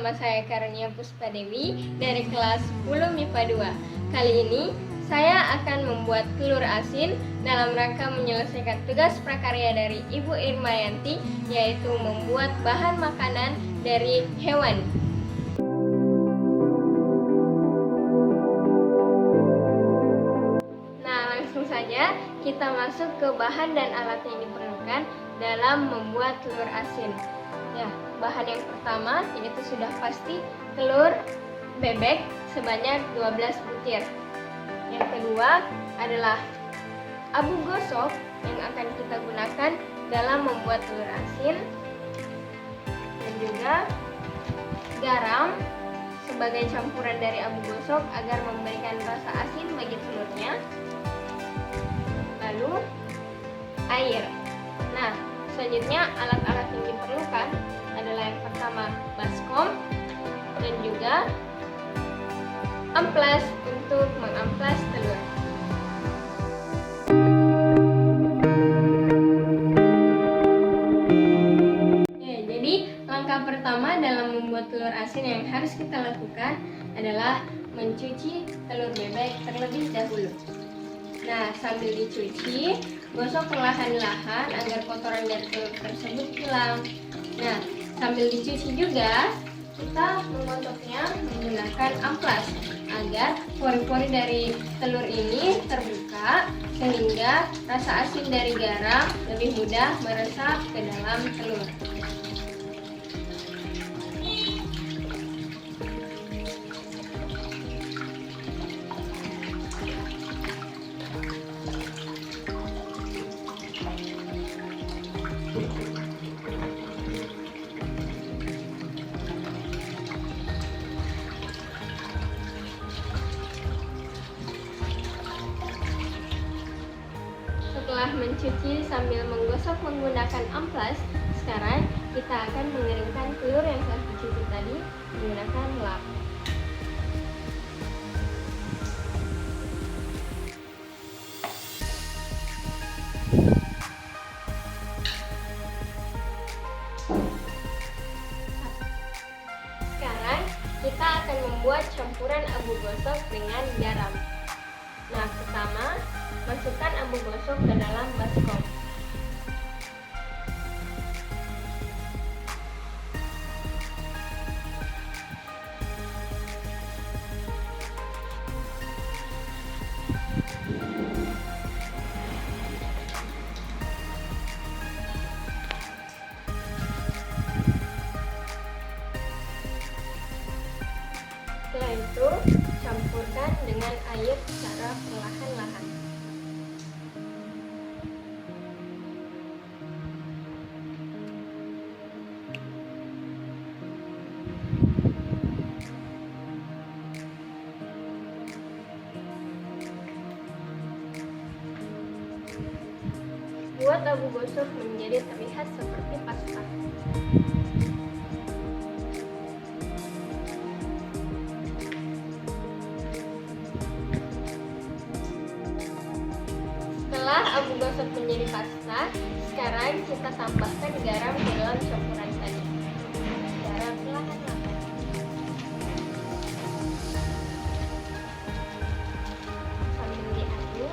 Nama saya Karunia Puspadewi dari kelas 10 MIPA 2. Kali ini saya akan membuat telur asin dalam rangka menyelesaikan tugas prakarya dari Ibu Irmayanti, yaitu membuat bahan makanan dari hewan. Nah, langsung saja kita masuk ke bahan dan alat yang diperlukan dalam membuat telur asin. Ya, bahan yang pertama yaitu sudah pasti telur bebek sebanyak 12 butir. Yang kedua adalah abu gosok yang akan kita gunakan dalam membuat telur asin, dan juga garam sebagai campuran dari abu gosok agar memberikan rasa asin bagi telurnya. Lalu air. Nah, selanjutnya alat-alat yang diperlukan adalah yang pertama baskom dan juga amplas untuk mengamplas telur. Ya, jadi langkah pertama dalam membuat telur asin yang harus kita lakukan adalah mencuci telur bebek terlebih dahulu. Nah, sambil dicuci, gosok perlahan-lahan agar kotoran dari telur tersebut hilang. Nah, sambil dicuci juga, kita menggosoknya menggunakan amplas agar pori-pori dari telur ini terbuka sehingga rasa asin dari garam lebih mudah meresap ke dalam telur. Setelah mencuci sambil menggosok menggunakan amplas, sekarang kita akan mengeringkan telur yang telah dicuci tadi menggunakan lap. Sekarang kita akan membuat campuran abu gosok dengan garam. Nah, pertama, masukkan abu gosok ke dalam baskom. Setelah itu, campurkan dengan air secara perlahan-lahan. Buat abu gosok menjadi terlihat seperti pasta. Setelah abu gosok menjadi pasta, sekarang kita tambahkan garam ke dalam campuran tadi. Garam perlahan-lahan. Sambil diaduk.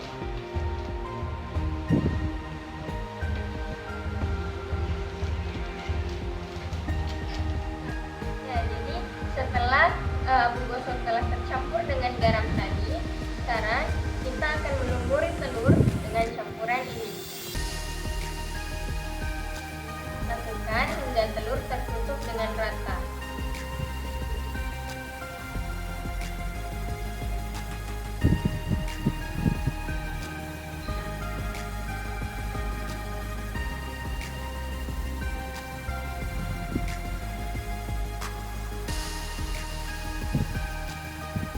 Nah, jadi setelah abu gosok telah tercampur dengan garam tadi, sekarang kita akan melumuri telur dengan campuran ini. Lakukan hingga telur tertutup dengan rata.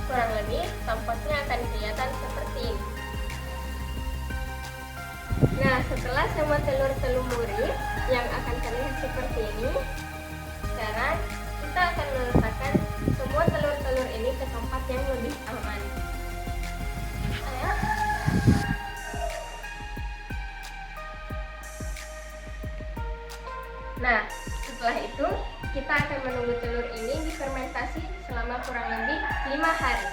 Kurang lebih tampaknya akan kelihatan seperti ini. Nah, setelah semua telur terlumuri yang akan terlihat seperti ini, sekarang kita akan meletakkan semua telur-telur ini ke tempat yang lebih aman. Nah, setelah itu kita akan menunggu telur ini difermentasi selama kurang lebih 5 hari.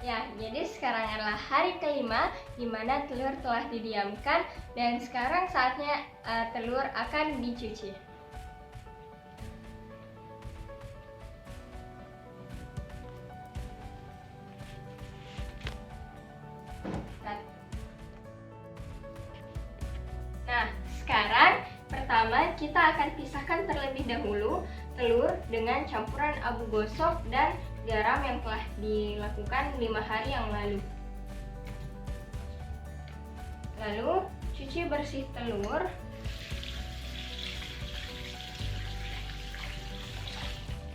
Ya, jadi sekarang adalah hari kelima di mana telur telah didiamkan dan sekarang saatnya telur akan dicuci. Nah, sekarang pertama kita akan pisahkan terlebih dahulu telur dengan campuran abu gosok dan garam yang telah dilakukan 5 hari yang lalu. Lalu cuci bersih telur.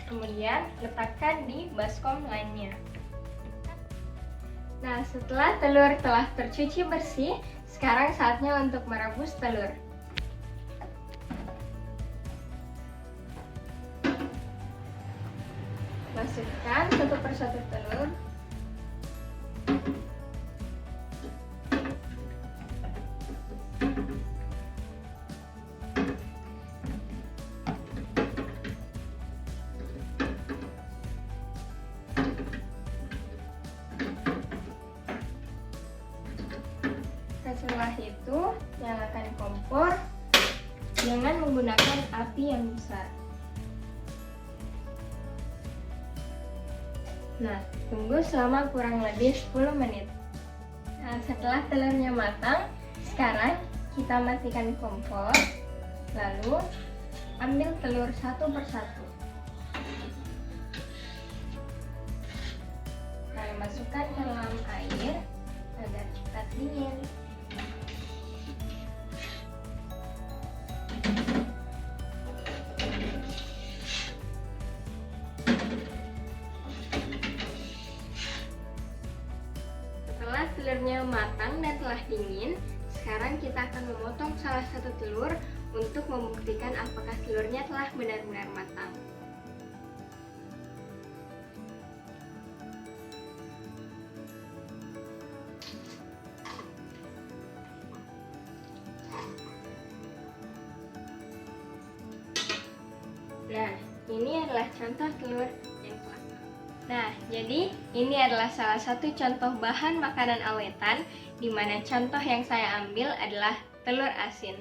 Kemudian letakkan di baskom lainnya. Nah, setelah telur telah tercuci bersih, sekarang saatnya untuk merebus telur. Masukkan satu persatu telur. Setelah itu, nyalakan kompor dengan menggunakan api yang besar. Nah, tunggu selama kurang lebih 10 menit. Nah, setelah telurnya matang, sekarang kita matikan kompor. Lalu, ambil telur satu persatu. Lalu masukkan ke dalam air agar cepat dingin. Setelah telurnya matang dan telah dingin, sekarang kita akan memotong salah satu telur untuk membuktikan apakah telurnya telah benar-benar matang. Nah, ini adalah contoh telur yang telah. Nah, jadi ini adalah salah satu contoh bahan makanan awetan, di mana contoh yang saya ambil adalah telur asin.